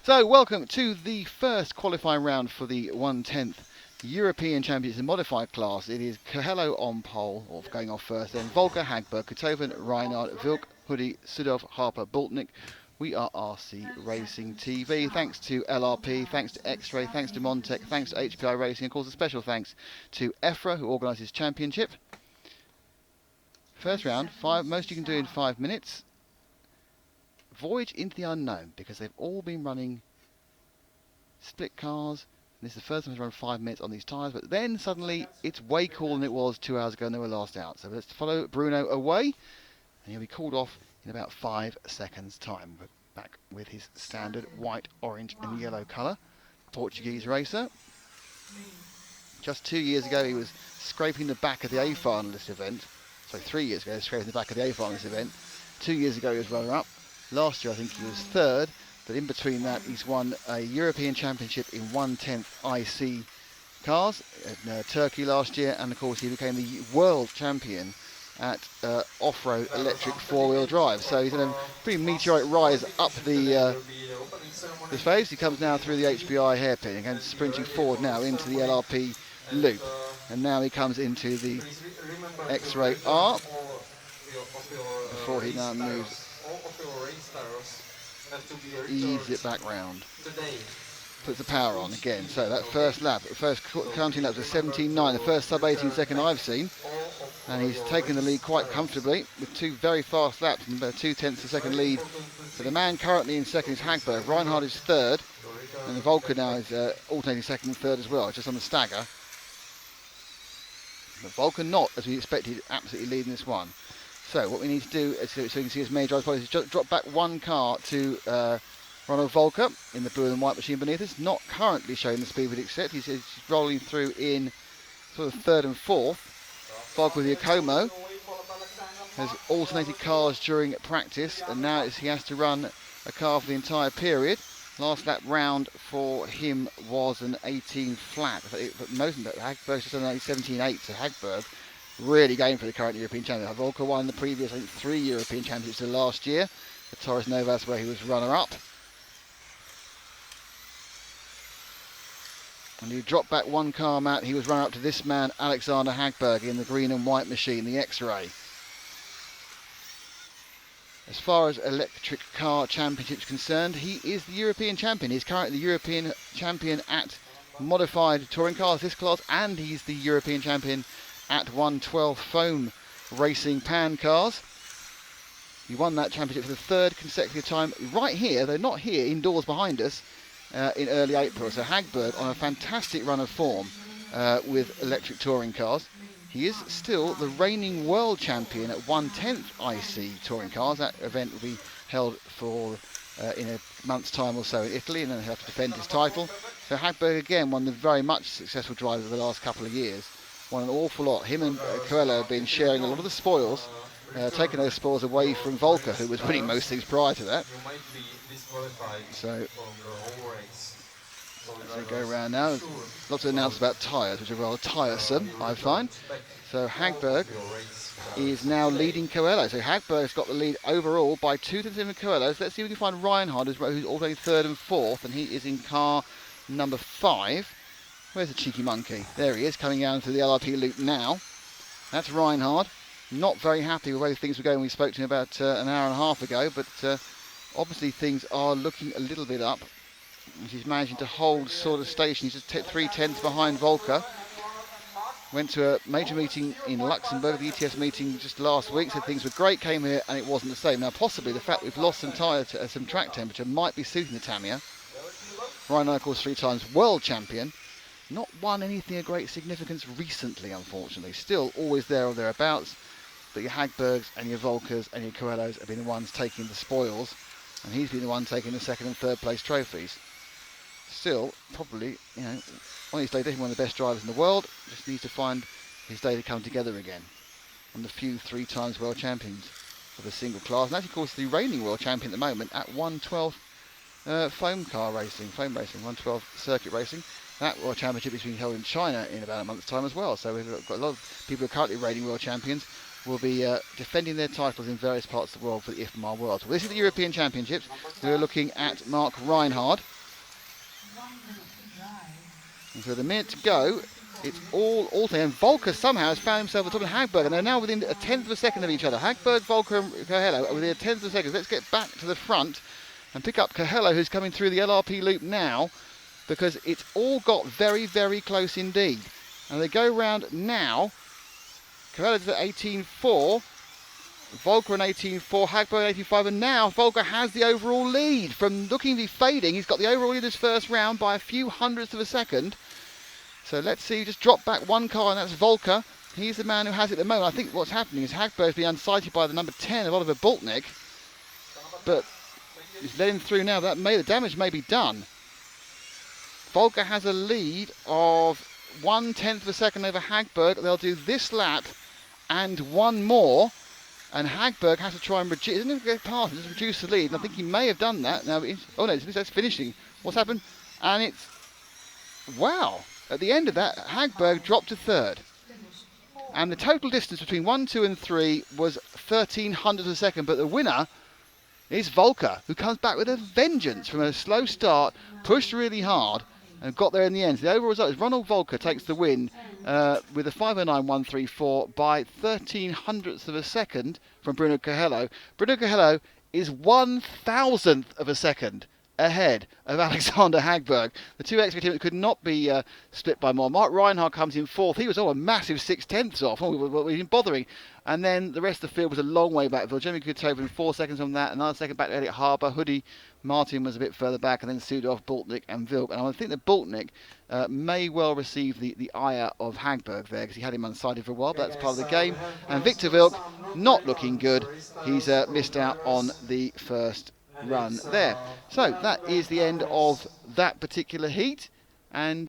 So, welcome to the first qualifying round for the 1/10 European Championships in modified class. It is Coelho on pole, or going off first, then Volker, Hagberg, Kotoven, Rheinard, Vilk, Hoodie, Sudov, Harper, Boltnik. We are RC Racing TV. Thanks to LRP, thanks to X-Ray, thanks to Montec, thanks to HPI Racing, of course a special thanks to EFRA, who organises championship. First round, most you can do in 5 minutes. Voyage into the unknown, because they've all been running split cars. And this is the first time to run 5 minutes on these tyres, but then suddenly it's way cooler than it was 2 hours ago and they were last out. So let's follow Bruno away, and he'll be called off in about 5 seconds time. We're back with his standard white, orange and yellow colour. Portuguese racer. Just 2 years ago he was scraping the back of the A finalist event. So 3 years ago he was scraping the back of the A finalist event. 2 years ago he was runner-up. Last year I think he was third, but in between that he's won a European Championship in 1/10 IC cars in Turkey last year, and of course he became the world champion at off-road electric four-wheel drive. So he's in a pretty meteoric rise up the phase. He comes now through the HBI hairpin, again sprinting forward now into the LRP loop, and now he comes into the X-Ray R before he now moves. Ease it back round. Puts the power on again. So that first lap, the first counting lap was 17.9, the first sub 18 second I've seen. And he's taken the lead quite comfortably with 2 very fast laps and about 2/10 of a second lead. So the man currently in second is Hagberg. Rheinard is third. And the Volker now is alternating second and third as well, just on the stagger. But Volker not, as we expected, absolutely leading this one. So what we need to do, so you can see his main drive policy, is just drop back 1 car to Ronald Volker in the blue and white machine beneath us. Not currently showing the speed we'd expect. He's rolling through in sort of 3rd and 4th. Volker with the Acomo has alternated cars during practice, and now he has to run a car for the entire period. Last lap round for him was an 18 flat. But most of that, Hagberg's just done 17.8, so Hagberg really going for the current European champion. Volker won the previous, I think, 3 European championships last year at Torres Novas, where he was runner-up. And he dropped back 1 car, Matt. He was runner-up to this man, Alexander Hagberg, in the green and white machine, the X-Ray. As far as electric car championships concerned, he is the European champion. He's currently the European champion at modified touring cars, this class, and he's the European champion at 1/12 foam racing pan cars. He won that championship for the 3rd consecutive time right here, though not here, indoors behind us, in early April. So Hagberg on a fantastic run of form with electric touring cars. He is still the reigning world champion at 1/10 IC touring cars. That event will be held for in a month's time or so in Italy, and then he'll have to defend his title. So Hagberg again, one of the very much successful drivers of the last couple of years. Won an awful lot. Him and Coelho have been sharing a lot of the spoils, taking those spoils away from Volker, who was winning most things prior to that. So as they go around now, lots of announcements about tyres, which are rather tiresome, I find. So Hagberg is now leading Coelho. So Hagberg's got the lead overall by 2/10 of Coelho. So let's see if we can find Rheinard, who's already 3rd and 4th, and he is in car number 5. Where's the cheeky monkey? There he is, coming down through the LRP loop now. That's Rheinard. Not very happy with the way things were going. We spoke to him about an hour and a half ago, but obviously things are looking a little bit up. He's managing to hold sort of station. He's just 3/10 behind Volker. Went to a major meeting in Luxembourg, the ETS meeting just last week, said things were great, came here and it wasn't the same. Now possibly the fact we've lost some some track temperature might be suiting the Tamiya. Rheinard, of course, 3 times world champion. Not won anything of great significance recently, unfortunately. Still always there or thereabouts. But your Hagbergs and your Volkers and your Coelhos have been the ones taking the spoils. And he's been the one taking the 2nd and 3rd place trophies. Still, probably, you know, on his day, definitely one of the best drivers in the world. Just needs to find his day to come together again. One of the few 3 times world champions of the single class. And actually, of course, the reigning world champion at the moment at 1/12 foam racing, 1/12 circuit racing. That world championship is being held in China in about a month's time as well. So we've got a lot of people who are currently reigning world champions will be defending their titles in various parts of the world for the IFMA World. So this is the European Championships. We're looking at Mark Rheinard. And so with a minute to go, it's all alternate. And Volker somehow has found himself at the top of Hagberg, and they're now within a tenth of a second of each other. Hagberg, Volker, and Coelho are within a tenth of a second. Let's get back to the front and pick up Coelho, who's coming through the LRP loop now, because it's all got very, very close indeed. And they go round now. Coelho's at 18.4. Volker an 18.4, Hagberg an 18.5, and now Volker has the overall lead. From looking to be fading, he's got the overall lead in this first round by a few hundredths of a second. So let's see, just drop back one car, and that's Volker. He's the man who has it at the moment. I think what's happening is Hagberg's being unsighted by the number 10 of Oliver Bultnick, but he's let him through now. The damage may be done. Volker has a lead of 1/10 of a second over Hagberg. They'll do this lap and one more. And Hagberg has to try and reduce, isn't it, get past, just reduce the lead. And I think he may have done that. Now, oh no, that's finishing. What's happened? And it's, wow. At the end of that, Hagberg dropped to third. And the total distance between 1, 2 and 3 was 1/1300 of a second. But the winner is Volker, who comes back with a vengeance from a slow start, pushed really hard, and got there in the end. So the overall result is Ronald Volker takes the win with a 5:09.134 by 1/1300th of a second from Bruno Coelho. Bruno Coelho is 1,000th of a second ahead of Alexander Hagberg. The two extra teams could not be split by more. Mark Rheinard comes in fourth. He was a massive 6/10 off. We weren't bothering. And then the rest of the field was a long way back. Jeremy Kutoven 4 seconds on that. Another second back to Elliot Harbour. Hoodie Martin was a bit further back. And then Sudov, Bultnick and Vilk. And I think that Bultnick may well receive the ire of Hagberg there, because he had him unsighted for a while. But that's part of the game. And Victor Vilk, not looking good. He's missed out on the first run there. So that is the end of that particular heat. And